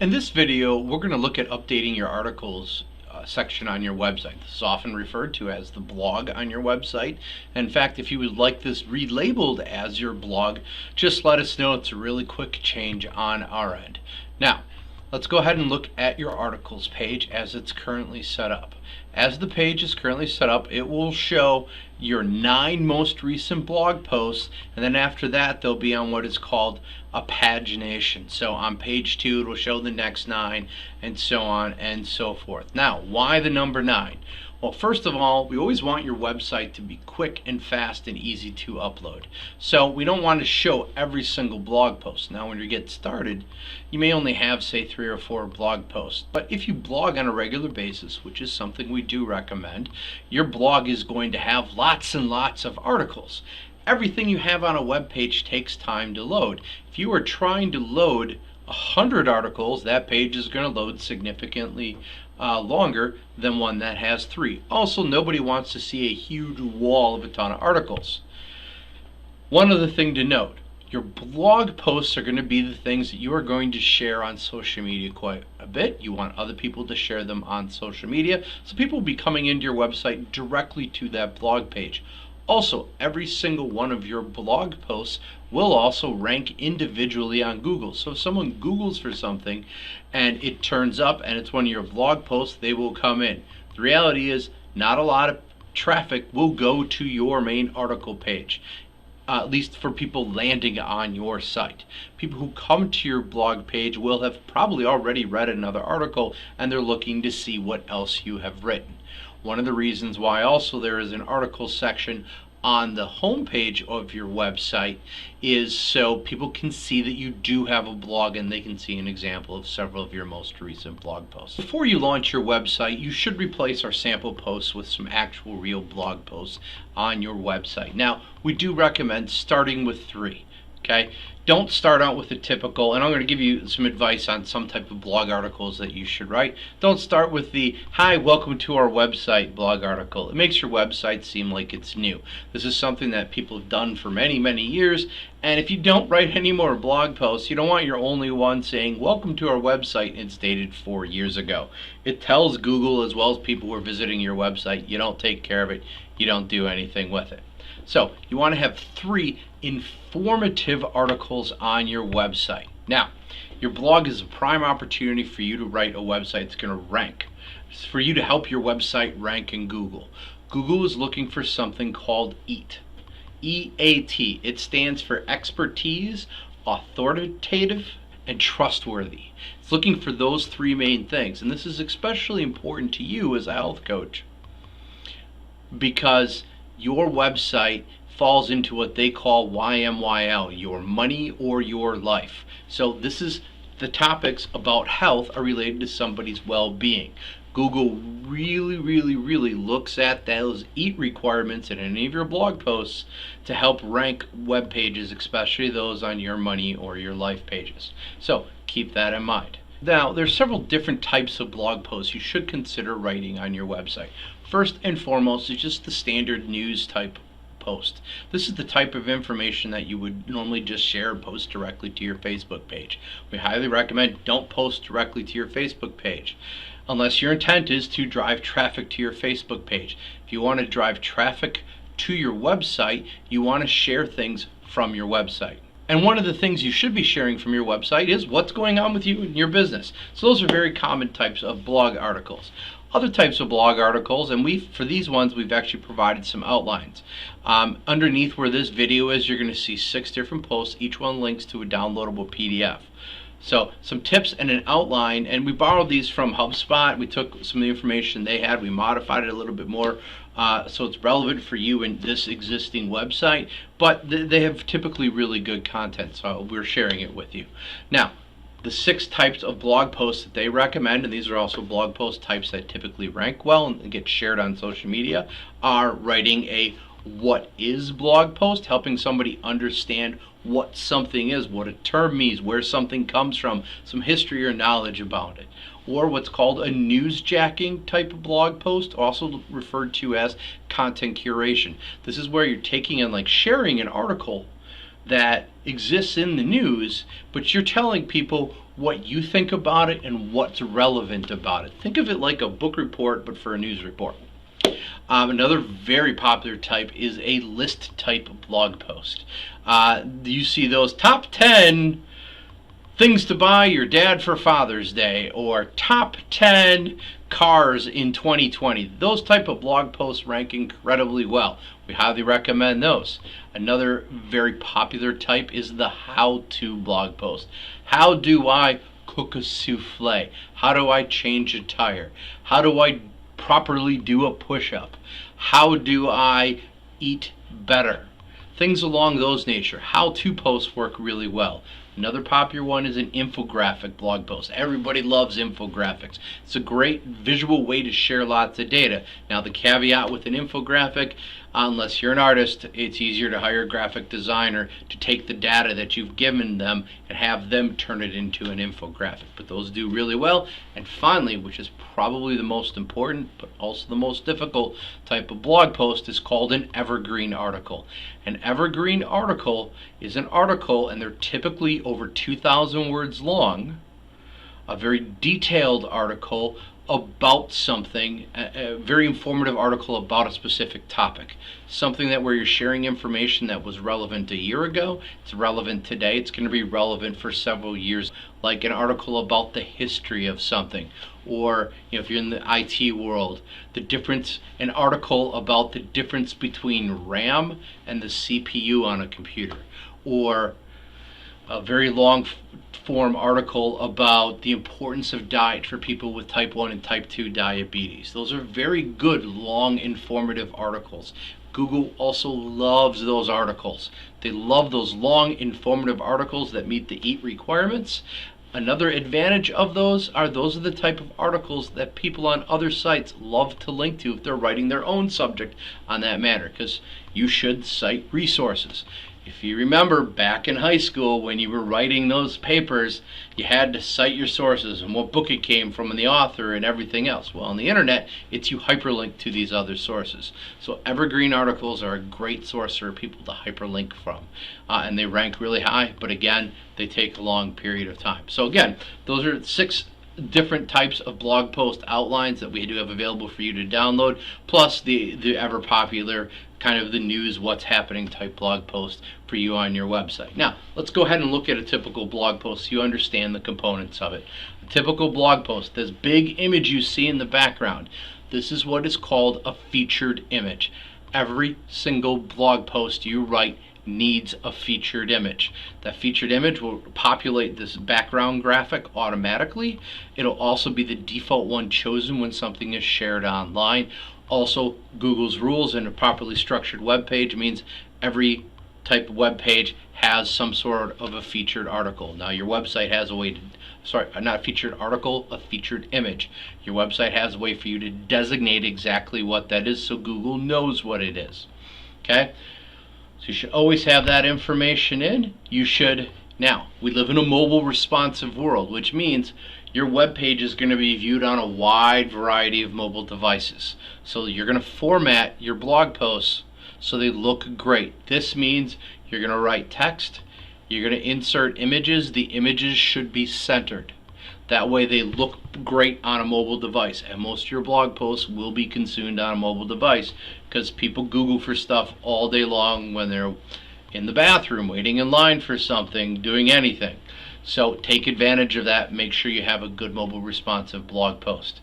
In this video, we're going to look at updating your articles section on your website. This is often referred to as the blog on your website. In fact, if you would like this relabeled as your blog, just let us know. It's a really quick change on our end. Now, let's go ahead and look at your articles page as it's currently set up. As the page is currently set up, it will show your 9 most recent blog posts, and then after that they'll be on what is called a pagination. So on page 2 it will show the next 9, and so on and so forth. Now, why the number 9? Well, first of all, we always want your website to be quick and fast and easy to upload. So we don't want to show every single blog post. Now, when you get started, you may only have, say, 3 or 4 blog posts. But if you blog on a regular basis, which is something we do recommend, your blog is going to have lots and lots of articles. Everything you have on a web page takes time to load. If you are trying to load 100 articles, that page is going to load significantly longer than one that has 3. Also, nobody wants to see a huge wall of a ton of articles. One other thing to note, your blog posts are going to be the things that you are going to share on social media quite a bit. You want other people to share them on social media, so people will be coming into your website directly to that blog page. Also, every single one of your blog posts will also rank individually on Google. So if someone Googles for something and it turns up and it's one of your blog posts, they will come in. The reality is not a lot of traffic will go to your main article page. At least for people landing on your site. People who come to your blog page will have probably already read another article and they're looking to see what else you have written. One of the reasons why also there is an article section on the home page of your website is so people can see that you do have a blog and they can see an example of several of your most recent blog posts. Before you launch your website, you should replace our sample posts with some actual real blog posts on your website. Now, we do recommend starting with 3. Okay, don't start out with the typical, and I'm going to give you some advice on some type of blog articles that you should write. Don't start with the "Hi, welcome to our website" blog article. It makes your website seem like it's new. This is something that people have done for many, many years, and if you don't write any more blog posts, you don't want your only one saying "Welcome to our website" and it's dated 4 years ago. It tells Google as well as people who are visiting your website you don't take care of it, you don't do anything with it. So you want to have 3 informative articles on your website. Now, your blog is a prime opportunity for you to write a website that's going to rank. It's for you to help your website rank in Google. Google is looking for something called EAT. E-A-T. It stands for expertise, authoritative, and trustworthy. It's looking for those 3 main things. And this is especially important to you as a health coach because your website falls into what they call YMYL, your money or your life. So this is the topics about health are related to somebody's well-being. Google really looks at those EAT requirements in any of your blog posts to help rank web pages, especially those on your money or your life pages. So keep that in mind. Now, there's several different types of blog posts you should consider writing on your website. First and foremost is just the standard news type post. This is the type of information that you would normally just share and post directly to your Facebook page. We highly recommend don't post directly to your Facebook page unless your intent is to drive traffic to your Facebook page. If you want to drive traffic to your website, you want to share things from your website. And one of the things you should be sharing from your website is what's going on with you and your business. So those are very common types of blog articles. Other types of blog articles, and for these ones we've actually provided some outlines. Underneath where this video is, you're going to see 6 different posts. Each one links to a downloadable PDF. So some tips and an outline, and we borrowed these from HubSpot. We took some of the information they had, we modified it a little bit more so it's relevant for you in this existing website, but they have typically really good content, so we're sharing it with you. Now, the 6 types of blog posts that they recommend, and these are also blog post types that typically rank well and get shared on social media, are writing a what is blog post, helping somebody understand what something is, what a term means, where something comes from, some history or knowledge about it. Or what's called a newsjacking type of blog post, also referred to as content curation. This is where you're taking and like sharing an article that exists in the news, but you're telling people what you think about it and what's relevant about it. Think of it like a book report, but for a news report. Another very popular type is a list type blog post. You see those top 10 things to buy your dad for Father's Day, or top 10 cars in 2020. Those type of blog posts rank incredibly well. We highly recommend those. Another very popular type is the how-to blog post. How do I cook a souffle? How do I change a tire? How do I properly do a push-up? How do I eat better? Things along those nature. How-to posts work really well. Another popular one is an infographic blog post. Everybody loves infographics. It's a great visual way to share lots of data. Now the caveat with an infographic, unless you're an artist, it's easier to hire a graphic designer to take the data that you've given them and have them turn it into an infographic. But those do really well. And finally, which is probably the most important but also the most difficult type of blog post, is called an evergreen article. An evergreen article is an article, and they're typically over 2,000 words long, a very detailed article about something, a very informative article about a specific topic. Something that where you're sharing information that was relevant a year ago, it's relevant today, it's going to be relevant for several years. Like an article about the history of something, or if you're in the IT world, an article about the difference between RAM and the CPU on a computer, or a very long form article about the importance of diet for people with type 1 and type 2 diabetes. Those are very good, long, informative articles. Google also loves those articles. They love those long, informative articles that meet the EAT requirements. Another advantage of those are the type of articles that people on other sites love to link to if they're writing their own subject on that matter, because you should cite resources. If you remember back in high school when you were writing those papers, you had to cite your sources and what book it came from and the author and everything else. Well, on the internet, it's you hyperlink to these other sources. So evergreen articles are a great source for people to hyperlink from. And they rank really high, but again, they take a long period of time. So again, those are 6 different types of blog post outlines that we do have available for you to download, plus the ever popular kind of the news, what's happening type blog post for you on your website. Now, let's go ahead and look at a typical blog post so you understand the components of it. A typical blog post, this big image you see in the background, this is what is called a featured image. Every single blog post you write needs a featured image. That featured image will populate this background graphic automatically. It'll also be the default one chosen when something is shared online. Also, Google's rules in a properly structured web page means every type of web page has some sort of a featured article. Now your website has a way to, not a featured article, a featured image. Your website has a way for you to designate exactly what that is so Google knows what it is. Okay? So you should always have that information in. Now, we live in a mobile responsive world, which means your web page is going to be viewed on a wide variety of mobile devices. So you're going to format your blog posts so they look great. This means you're going to write text, you're going to insert images. The images should be centered. That way they look great on a mobile device, and most of your blog posts will be consumed on a mobile device because people Google for stuff all day long when they're in the bathroom, waiting in line for something, doing anything. So take advantage of that. Make sure you have a good mobile responsive blog post.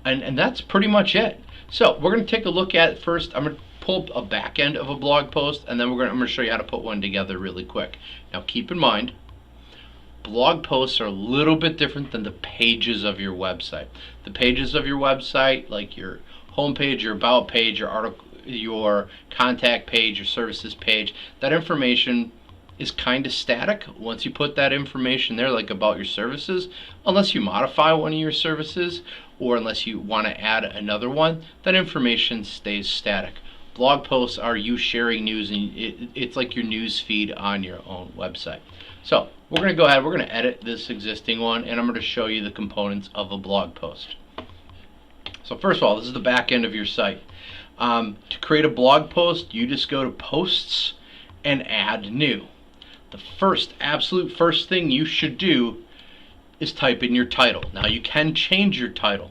And that's pretty much it. So we're going to take a look at first. I'm going to pull up a back end of a blog post, and then I'm going to show you how to put one together really quick. Now keep in mind, blog posts are a little bit different than the pages of your website. The pages of your website, like your home page, your about page, your article, your contact page, your services page, that information is kind of static. Once you put that information there, like about your services, unless you modify one of your services or unless you want to add another one, that information stays static. Blog posts are you sharing news, and it's like your news feed on your own website. So we're going to go ahead, we're going to edit this existing one, and I'm going to show you the components of a blog post. So first of all, this is the back end of your site. To create a blog post, you just go to Posts and Add New. The absolute first thing you should do is type in your title. Now you can change your title,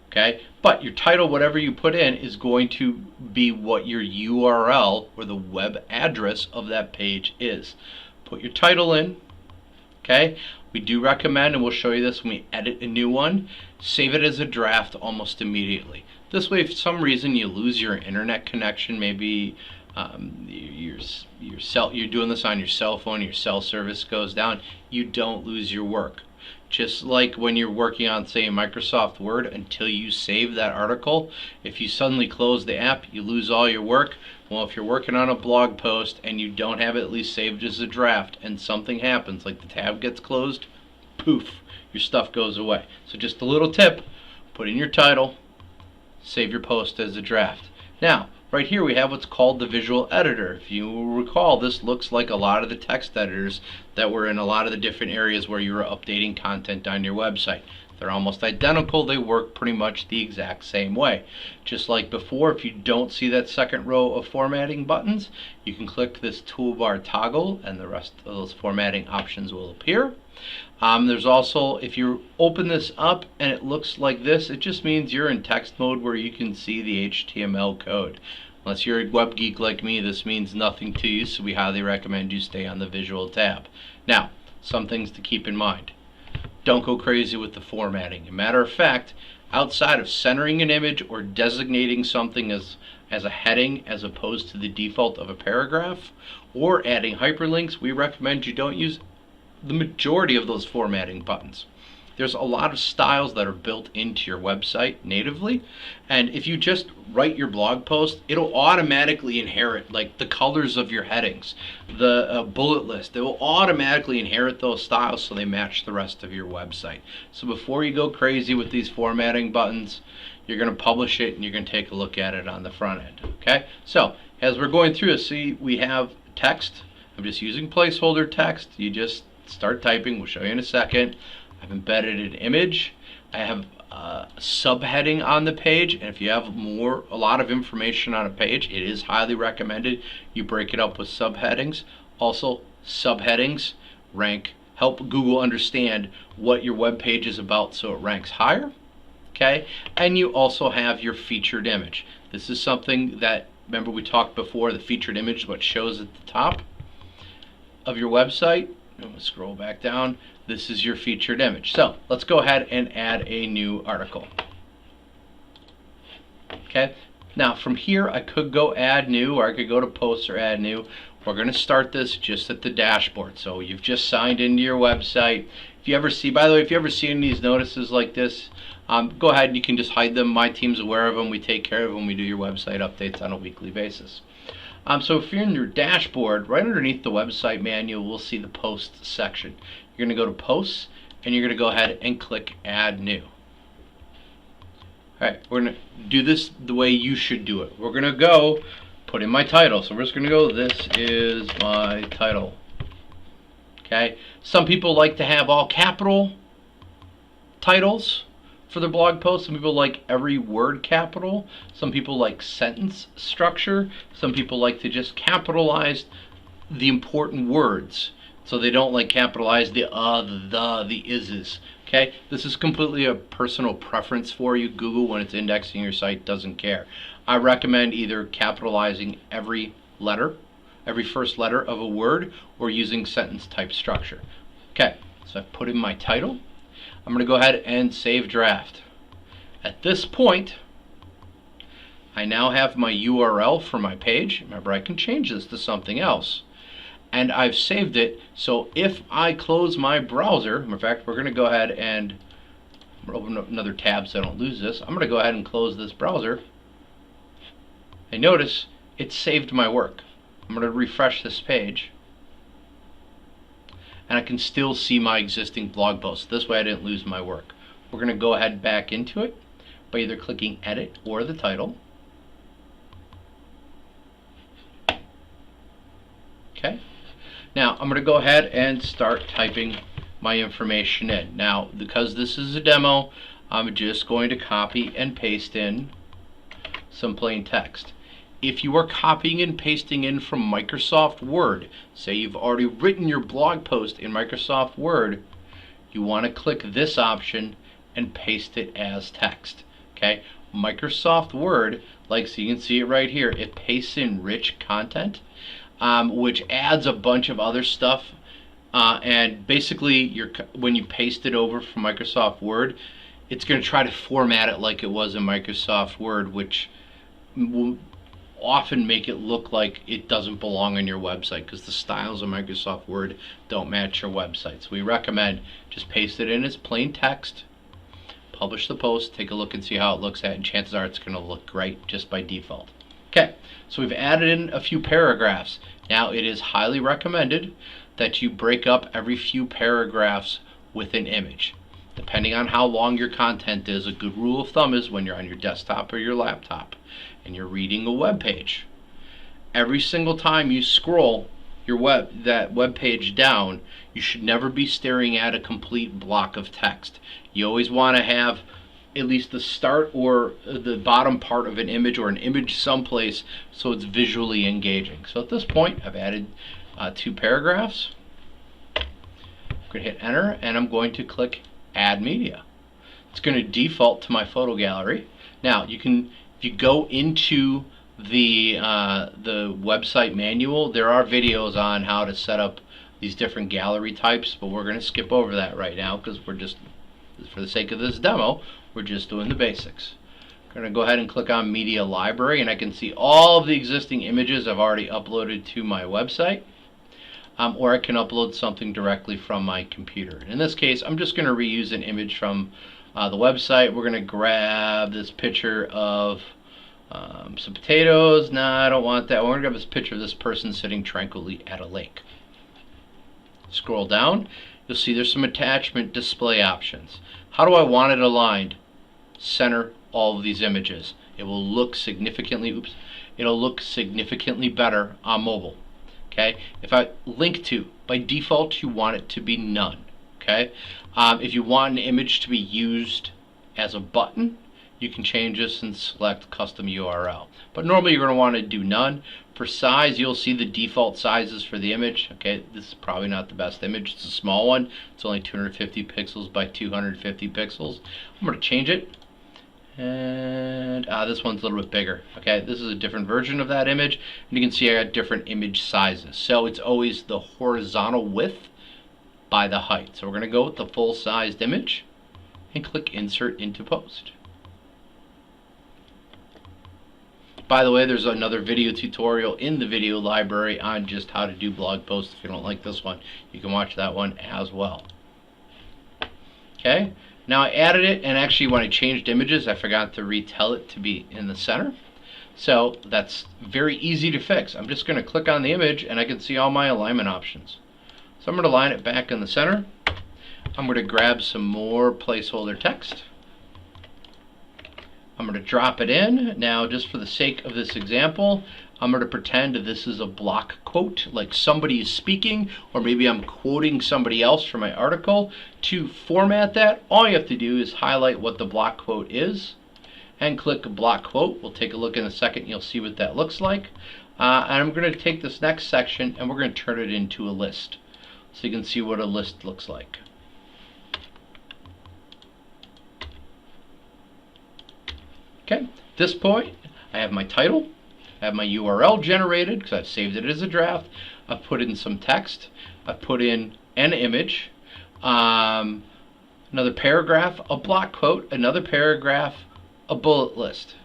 okay? But your title, whatever you put in, is going to be what your URL or the web address of that page is. Put your title in, okay? We do recommend, and we'll show you this when we edit a new one, save it as a draft almost immediately. This way, if for some reason you lose your internet connection, maybe you're doing this on your cell phone, your cell service goes down, you don't lose your work. Just like when you're working on, say, Microsoft Word, until you save that article, if you suddenly close the app, you lose all your work. Well, if you're working on a blog post and you don't have it at least saved as a draft, and something happens, like the tab gets closed, poof, your stuff goes away. So just a little tip, put in your title, save your post as a draft. Now, right here we have what's called the visual editor. If you recall, this looks like a lot of the text editors that were in a lot of the different areas where you were updating content on your website. They're almost identical. They work pretty much the exact same way. Just like before, if you don't see that second row of formatting buttons, you can click this toolbar toggle and the rest of those formatting options will appear. There's also, if you open this up and it looks like this, it just means you're in text mode where you can see the HTML code. Unless you're a web geek like me, this means nothing to you, so we highly recommend you stay on the visual tab. Now, some things to keep in mind. Don't go crazy with the formatting. As a matter of fact, outside of centering an image or designating something as a heading as opposed to the default of a paragraph, or adding hyperlinks, we recommend you don't use the majority of those formatting buttons. There's a lot of styles that are built into your website natively, and if you just write your blog post, it'll automatically inherit like the colors of your headings, the bullet list. It will automatically inherit those styles so they match the rest of your website. So before you go crazy with these formatting buttons, you're going to publish it and you're going to take a look at it on the front end. Okay, so as we're going through this, see we have text. I'm just using placeholder text. You just start typing. We'll show you in a second. I've embedded an image. I have a subheading on the page, and if you have a lot of information on a page, it is highly recommended you break it up with subheadings. Also, subheadings help Google understand what your web page is about so it ranks higher. Okay, and you also have your featured image. This is something that, remember we talked before, the featured image, what shows at the top of your website. I'm going to scroll back down. This is your featured image. So let's go ahead and add a new article. Okay, now from here I could go add new, or I could go to posts or add new. We're going to start this just at the dashboard. So you've just signed into your website. If you ever see, by the way, if you ever see any of these notices like this, go ahead and you can just hide them. My team's aware of them. We take care of them. We do your website updates on a weekly basis. So if you're in your dashboard, right underneath the website manual, we'll see the posts section. You're going to go to posts and you're going to go ahead and click add new. Alright, we're going to do this the way you should do it. We're going to go put in my title. So we're just going to go, this is my title. Okay, some people like to have all capital titles for their blog posts. Some people like every word capital. Some people like sentence structure. Some people like to just capitalize the important words, so they don't like capitalize the the ises. Okay, this is completely a personal preference for you. Google, when it's indexing your site, doesn't care. I recommend either capitalizing every letter, every first letter of a word, or using sentence type structure. Okay, so I've put in my title. I'm going to go ahead and save draft. At this point, I now have my URL for my page. Remember, I can change this to something else. And I've saved it, so if I close my browser, in fact, we're going to go ahead and open up another tab so I don't lose this. I'm going to go ahead and close this browser. And notice it saved my work. I'm going to refresh this page, and I can still see my existing blog post. This way I didn't lose my work. We're going to go ahead back into it by either clicking edit or the title. Okay. Now I'm going to go ahead and start typing my information in. Now, because this is a demo, I'm just going to copy and paste in some plain text. If you are copying and pasting in from Microsoft Word, say you've already written your blog post in Microsoft Word, you want to click this option and paste it as text. Okay, Microsoft Word, like, so you can see it right here, it pastes in rich content, which adds a bunch of other stuff. And basically, when you paste it over from Microsoft Word, it's going to try to format it like it was in Microsoft Word, which will often make it look like it doesn't belong on your website because the styles of Microsoft Word don't match your website. So we recommend just paste it in as plain text, publish the post, take a look and see how it looks at, and chances are it's going to look great just by default. Okay, so we've added in a few paragraphs. Now it is highly recommended that you break up every few paragraphs with an image. Depending on how long your content is, a good rule of thumb is when you're on your desktop or your laptop and you're reading a web page, every single time you scroll that web page down, you should never be staring at a complete block of text. You always want to have at least the start or the bottom part of an image or an image someplace so it's visually engaging. So at this point, I've added 2 paragraphs. I'm going to hit enter and I'm going to click add media. It's going to default to my photo gallery. Now you can, if you go into the website manual, there are videos on how to set up these different gallery types, but we're going to skip over that right now because we're just, for the sake of this demo, we're just doing the basics. I'm going to go ahead and click on media library and I can see all of the existing images I've already uploaded to my website. Or I can upload something directly from my computer. In this case, I'm just going to reuse an image from the website. We're going to grab this picture of some potatoes. Nah, I don't want that. We're going to grab this picture of this person sitting tranquilly at a lake. Scroll down. You'll see there's some attachment display options. How do I want it aligned? Center all of these images. It will look significantly, it'll look significantly better on mobile. Okay, if I link to, by default you want it to be none. Okay, if you want an image to be used as a button, you can change this and select custom URL. But normally you're going to want to do none. For size, you'll see the default sizes for the image. Okay, this is probably not the best image. It's a small one. It's only 250 pixels by 250 pixels. I'm going to change it. And this one's a little bit bigger. Okay, this is a different version of that image, and you can see I got different image sizes. So it's always the horizontal width by the height. So we're going to go with the full-sized image and click Insert into Post. By the way, there's another video tutorial in the video library on just how to do blog posts. If you don't like this one, you can watch that one as well. Okay. Now I added it, and actually when I changed images I forgot to retell it to be in the center. So that's very easy to fix. I'm just going to click on the image and I can see all my alignment options. So I'm going to line it back in the center. I'm going to grab some more placeholder text. I'm going to drop it in. Now just for the sake of this example, I'm going to pretend this is a block quote, like somebody is speaking, or maybe I'm quoting somebody else from my article. To format that, all you have to do is highlight what the block quote is and click block quote. We'll take a look in a second. You'll see what that looks like. And I'm going to take this next section and we're going to turn it into a list so you can see what a list looks like. Okay, at this point I have my title. I have my URL generated because I've saved it as a draft. I've put in some text. I've put in an image, another paragraph, a block quote, another paragraph, a bullet list.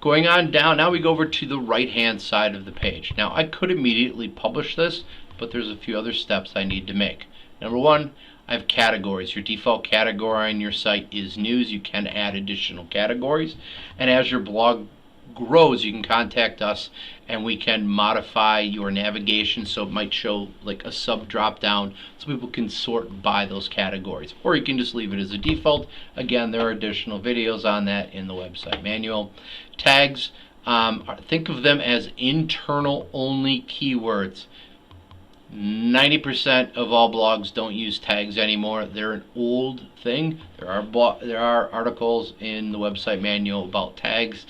Going on down, now we go over to the right hand side of the page. Now I could immediately publish this, but there's a few other steps I need to make. Number one, I have categories. Your default category on your site is news. You can add additional categories, and as your blog grows, you can contact us and we can modify your navigation so it might show like a sub drop down so people can sort by those categories, or you can just leave it as a default. Again, there are additional videos on that in the website manual. Tags, think of them as internal only keywords. 90% of all blogs don't use tags anymore. They're an old thing. There are articles in the website manual about tags.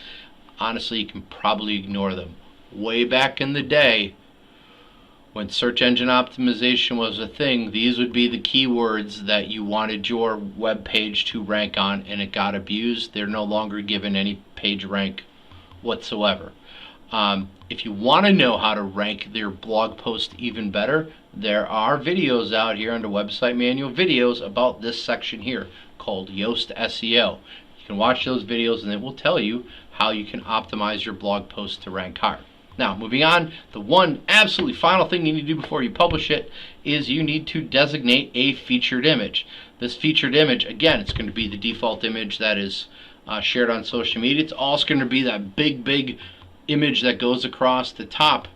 Honestly, you can probably ignore them. Way back in the day, When search engine optimization was a thing, these would be the keywords that you wanted your web page to rank on, and it got abused. They're no longer given any page rank whatsoever. If you want to know how to rank their blog post even better, there are videos out here under Website Manual Videos about this section here called Yoast SEO. You can watch those videos and it will tell you how you can optimize your blog post to rank higher. Now, moving on, the one absolutely final thing you need to do before you publish it is you need to designate a featured image. This featured image, again, it's going to be the default image that is shared on social media. It's also going to be that big image that goes across the top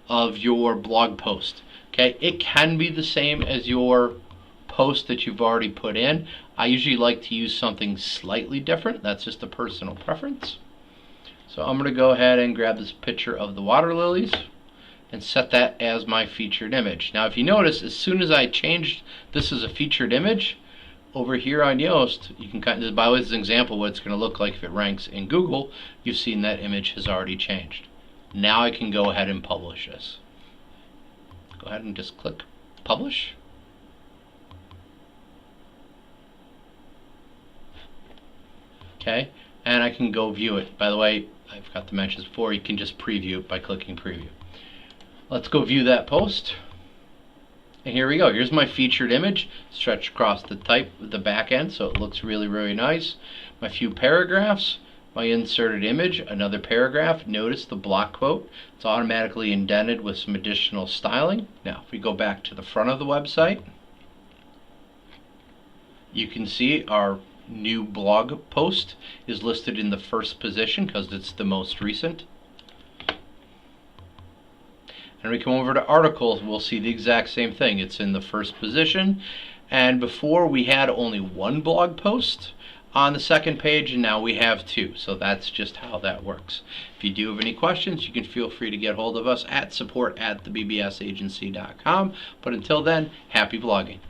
of your blog post. Okay, it can be the same as your post that you've already put in. I usually like to use something slightly different. That's just a personal preference. So I'm going to go ahead and grab this picture of the water lilies and set that as my featured image. Now, if you notice, as soon as I changed this as a featured image, over here on Yoast, you can kind of, by the way, this is an example of what it's going to look like if it ranks in Google. You've seen that image has already changed. Now I can go ahead and publish this. Go ahead and just click publish. Okay, and I can go view it. By the way, I forgot to mention this before, you can just preview it by clicking preview. Let's go view that post. And here we go. Here's my featured image stretched across the back end, so it looks really nice. My few paragraphs, my inserted image, another paragraph. Notice the block quote. It's automatically indented with some additional styling. Now, if we go back to the front of the website, you can see our new blog post is listed in the first position because it's the most recent. And we come over to articles, we'll see the exact same thing. It's in the first position, and before we had only one blog post on the second page, and now we have two. So that's just how that works. If you do have any questions, you can feel free to get hold of us at support@thebbsagency.com. But until then, happy blogging.